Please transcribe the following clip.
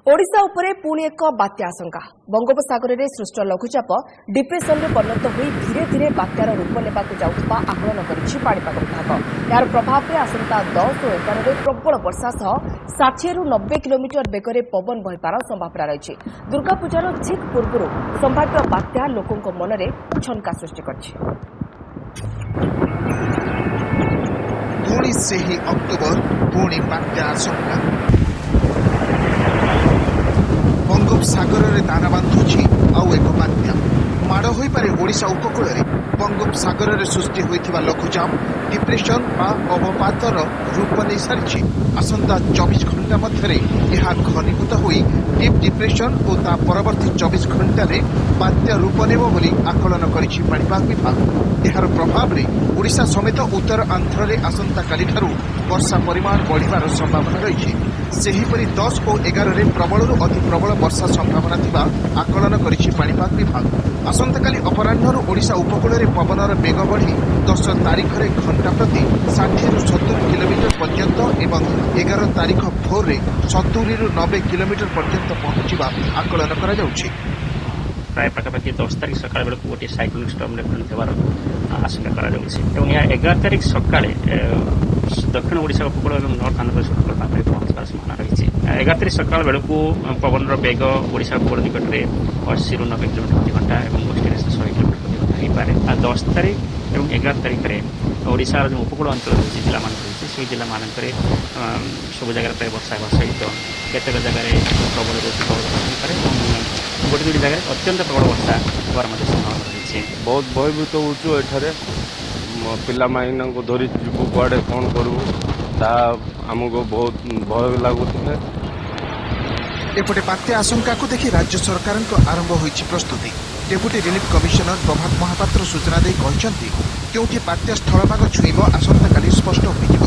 ओडिशा उपरे पुणी एक बात्या आशंका बंगोपसागर में सृष्ट लघुचाप डिप्रेशन में परिणत हो धीरे धीरे बात्यार रूप नेबाकु जाउथबा आकलन करिछि पाणीपाग विभाग। यार प्रभाव में आसंता 10 और 11 में प्रबल वर्षा सह 60 ରୁ 90 किलोमीटर बेगर पवन बहिपार संभावना रही। दुर्गा पूजार ठीक पूर्व संभाव्य बात्या लोकों मन में छनका सृष्टि करछि। पुणी से ही अक्टोबर पुणी बात्या आशंका बंगोपसागर में दाना बांधुछि आउ एक बात्या माड़ हो पारे ओडिशा उपकूल में बंगोपसागर में सृष्टि होइथिबा लघुचाप डिप्रेशन बा अवपातर रूप नहीं सारी आसंता 24 घंटा मध्य यह घनीभूत होई डीप डिप्रेशन और ता परवर्ती 24 घंटा बात्या रूप नेब बोली आकलन करिछि पाणीपाग विभाग। यार प्रभाव में ओडिशा समेत उत्तर आंध्र में आसंता काली ठारू वर्षा परिमाण बढ़िबार संभावना रही। सेहीपरि 10 और 11 में प्रबलरू अति प्रबल वर्षा संभावना थिबा आकलन करिछि पाणीपाग विभाग। आसंताकाली अपराह्नरू ओडिशा उपकूल में पवनर बेग बढ़ी 10 तारिख में घंटा प्रति 60 ରୁ 70 किलोमीटर पर्यंत एवं 11 तारिख भोर में 70 ରୁ 90 किलोमीटर पर्यंत पहुंचवा आकलन करा जाउछि। प्राय पाखापाखि 10 तारिख सकाळ बेलू गोटे साइक्लोनिक स्टर्म परिणत होवार आशंका करा जाउछि एवं यह 11 तारिख सकाळे दक्षिण ओडिशा उपकूल और नॉर्थ आंध्र प्रदेश उपकूल पाखरे पहुंचवार संभावना रही। 11 तारिख सकाळ बेलू पवन बेग ओडिशा उपकूल निकट में 80 ରୁ 90 किलोमीटर प्रति घंटा और गतिवेग 100 किलोमीटर प्रति घंटा हो पारे। 10 तारिख और 11 तारिख में ओडिशार जो उपकूल अंचल रही जिला मान रही से जिला मान सब जगह प्राय वर्षा हेବା सहित केतेक जगह प्रबल पारे गोटे दुटी जगह अत्यंत प्रबल वर्षा होवार संभावना रही। बहुत भयभीत होचु एठारे पिला माइना को धरी जीवु कुआडे कौन करू ता हमको बहुत भय लागुथे। एपटे बात्या आशंका को देखि राज्य सरकार आरंभ होइछि प्रस्तुति। डेप्यूटी रिलीफ कमिशनर प्रभात महापात्र सूचना दे कहते क्योंकि बात्या स्थलभाग छुईब आसंता काली स्पष्ट होइजिବ।